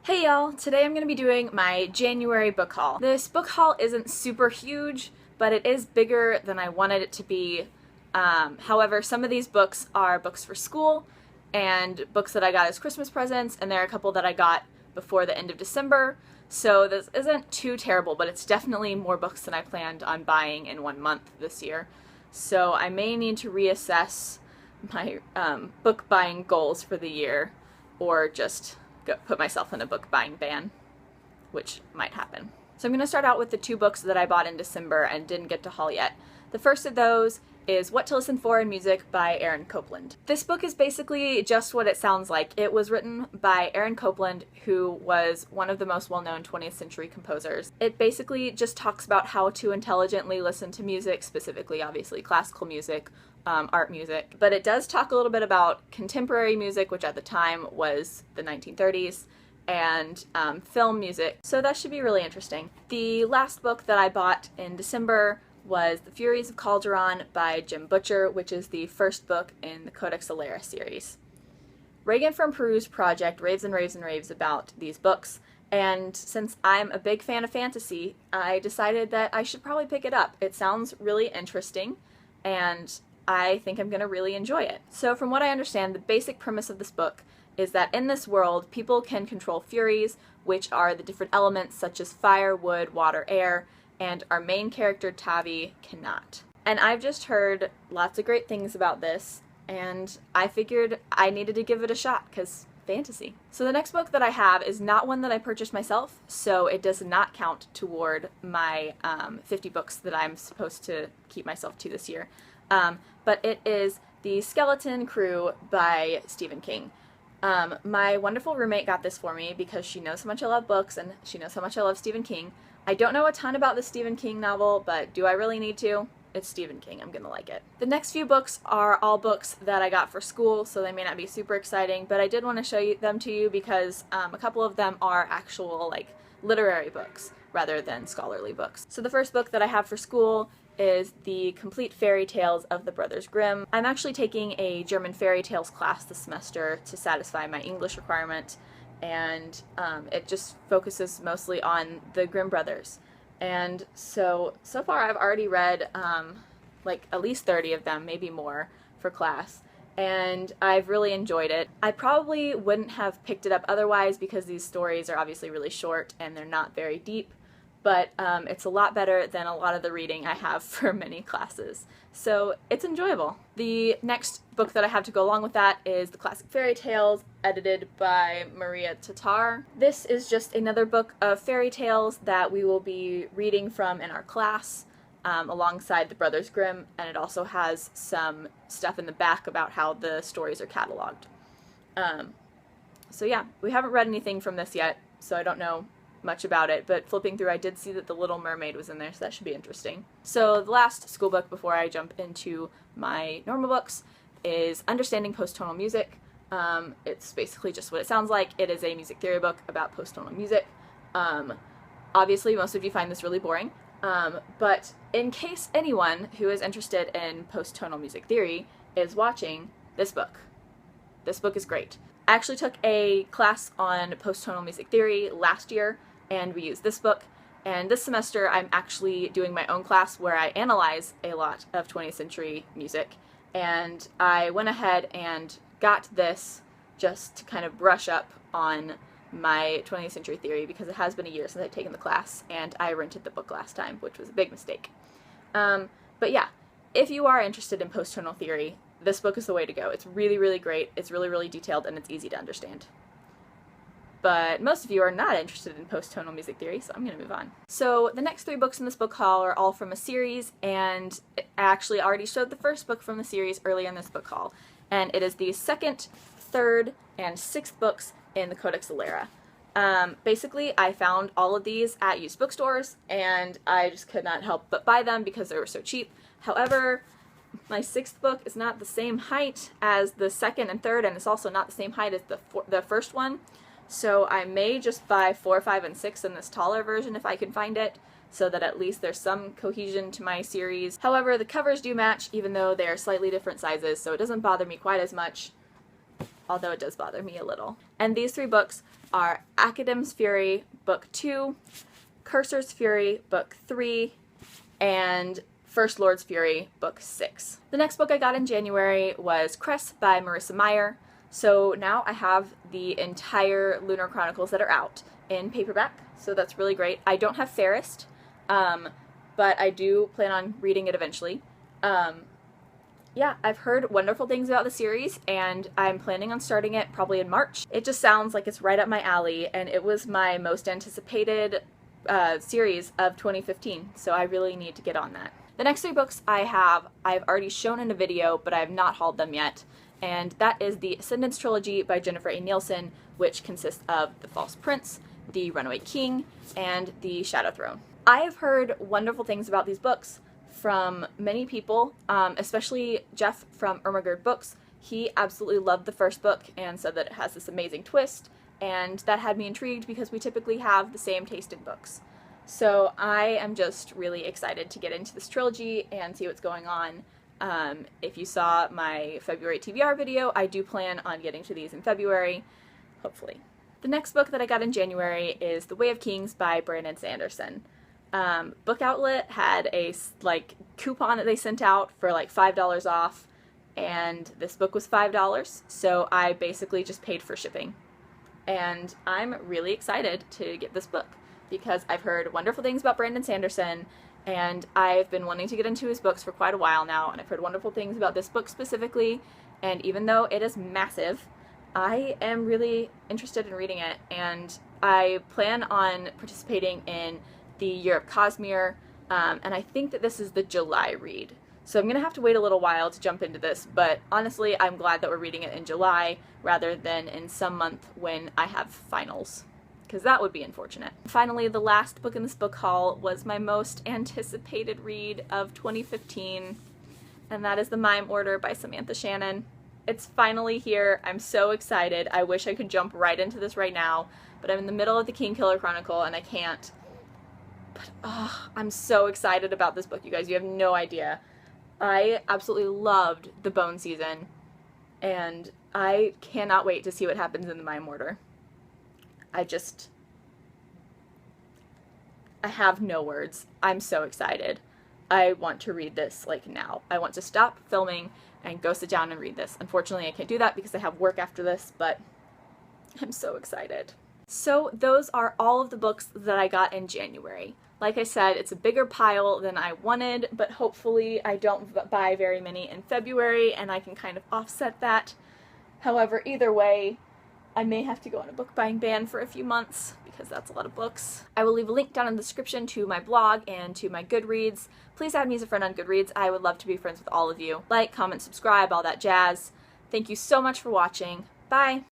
Hey y'all! Today I'm going to be doing my January book haul. This book haul isn't super huge, but it is bigger than I wanted it to be. However, some of these books are books for school and books that I got as Christmas presents, and there are a couple that I got before the end of December. So this isn't too terrible, but it's definitely more books than I planned on buying in 1 month this year. So I may need to reassess my book buying goals for the year, or just put myself in a book buying ban, which might happen. So I'm going to start out with the two books that I bought in December and didn't get to haul yet. The first of those is What to Listen For in Music by Aaron Copland. This book is basically just what it sounds like. It was written by Aaron Copland, who was one of the most well-known 20th century composers. It basically just talks about how to intelligently listen to music, specifically obviously classical music, art music, but it does talk a little bit about contemporary music, which at the time was the 1930s, and film music, so that should be really interesting. The last book that I bought in December was The Furies of Calderon by Jim Butcher, which is the first book in the Codex Alera series. Reagan from Peru's project raves and raves and raves about these books, and since I'm a big fan of fantasy, I decided that I should probably pick it up. It sounds really interesting, and I think I'm going to really enjoy it. So from what I understand, the basic premise of this book is that in this world, people can control Furies, which are the different elements such as fire, wood, water, air, and our main character, Tavi, cannot. And I've just heard lots of great things about this, and I figured I needed to give it a shot, because fantasy. So the next book that I have is not one that I purchased myself, so it does not count toward my 50 books that I'm supposed to keep myself to this year. But it is The Skeleton Crew by Stephen King. My wonderful roommate got this for me because she knows how much I love books and she knows how much I love Stephen King. I don't know a ton about the Stephen King novel, but do I really need to? It's Stephen King. I'm gonna like it. The next few books are all books that I got for school, so they may not be super exciting, but I did want to show them to you because a couple of them are actual, literary books rather than scholarly books. So the first book that I have for school is The Complete Fairy Tales of the Brothers Grimm. I'm actually taking a German fairy tales class this semester to satisfy my English requirement, and it just focuses mostly on the Grimm Brothers. And so far I've already read at least 30 of them, maybe more, for class, and I've really enjoyed it. I probably wouldn't have picked it up otherwise because these stories are obviously really short and they're not very deep, but it's a lot better than a lot of the reading I have for many classes. So it's enjoyable. The next book that I have to go along with that is The Classic Fairy Tales, edited by Maria Tatar. This is just another book of fairy tales that we will be reading from in our class alongside the Brothers Grimm, and it also has some stuff in the back about how the stories are cataloged. So yeah, we haven't read anything from this yet, so I don't know much about it, but flipping through I did see that The Little Mermaid was in there, so that should be interesting. So the last school book before I jump into my normal books is Understanding Posttonal Music. It's basically just what it sounds like. It is a music theory book about posttonal music. Obviously most of you find this really boring, but in case anyone who is interested in posttonal music theory is watching, this book is great. I actually took a class on posttonal music theory last year, and we used this book, and this semester I'm actually doing my own class where I analyze a lot of 20th century music, and I went ahead and got this just to kind of brush up on my 20th century theory because it has been a year since I've taken the class, and I rented the book last time, which was a big mistake. But yeah, if you are interested in posttonal theory, this book is the way to go. It's really, really great, it's really, really detailed, and it's easy to understand. But most of you are not interested in posttonal music theory, so I'm going to move on. So the next 3 books in this book haul are all from a series, and I actually already showed the first book from the series earlier in this book haul, and it is the second, third, and 6th books in the Codex Alera. Basically, I found all of these at used bookstores, and I just could not help but buy them because they were so cheap. However, my 6th book is not the same height as the 2nd and 3rd, and it's also not the same height as the first one. So I may just buy 4, 5, and 6 in this taller version if I can find it, so that at least there's some cohesion to my series. However, the covers do match, even though they are slightly different sizes, so it doesn't bother me quite as much, although it does bother me a little. And these 3 books are Academ's Fury Book 2, Cursor's Fury Book 3, and First Lord's Fury Book 6. The next book I got in January was Cress by Marissa Meyer. So now I have the entire Lunar Chronicles that are out in paperback, so that's really great. I don't have Fairest, but I do plan on reading it eventually. Yeah, I've heard wonderful things about the series, and I'm planning on starting it probably in March. It just sounds like it's right up my alley, and it was my most anticipated series of 2015, so I really need to get on that. The next 3 books I've already shown in a video, but I have not hauled them yet, and that is the Ascendance Trilogy by Jennifer A. Nielsen, which consists of The False Prince, The Runaway King, and The Shadow Throne. I have heard wonderful things about these books from many people, especially Jeff from Ermagerd Books. He absolutely loved the first book and said that it has this amazing twist, and that had me intrigued because we typically have the same taste in books. So I am just really excited to get into this trilogy and see what's going on. If you saw my February TBR video, I do plan on getting to these in February, hopefully. The next book that I got in January is The Way of Kings by Brandon Sanderson. Book Outlet had a coupon that they sent out for like $5 off, and this book was $5, so I basically just paid for shipping. And I'm really excited to get this book because I've heard wonderful things about Brandon Sanderson, and I've been wanting to get into his books for quite a while now, and I've heard wonderful things about this book specifically, and even though it is massive, I am really interested in reading it, and I plan on participating in the Year of Cosmere, and I think that this is the July read. So I'm going to have to wait a little while to jump into this, but honestly, I'm glad that we're reading it in July rather than in some month when I have finals, because that would be unfortunate. Finally, the last book in this book haul was my most anticipated read of 2015, and that is The Mime Order by Samantha Shannon. It's finally here. I'm so excited. I wish I could jump right into this right now, but I'm in the middle of the Kingkiller Chronicle and I can't. But I'm so excited about this book, you guys. You have no idea. I absolutely loved the Bone season, and I cannot wait to see what happens in the Mime Order. I have no words. I'm so excited. I want to read this like now. I want to stop filming and go sit down and read this. Unfortunately, I can't do that because I have work after this, but I'm so excited. So those are all of the books that I got in January. Like I said, it's a bigger pile than I wanted, but hopefully I don't buy very many in February and I can kind of offset that. However, either way, I may have to go on a book buying ban for a few months because that's a lot of books. I will leave a link down in the description to my blog and to my Goodreads. Please add me as a friend on Goodreads. I would love to be friends with all of you. Like, comment, subscribe, all that jazz. Thank you so much for watching. Bye!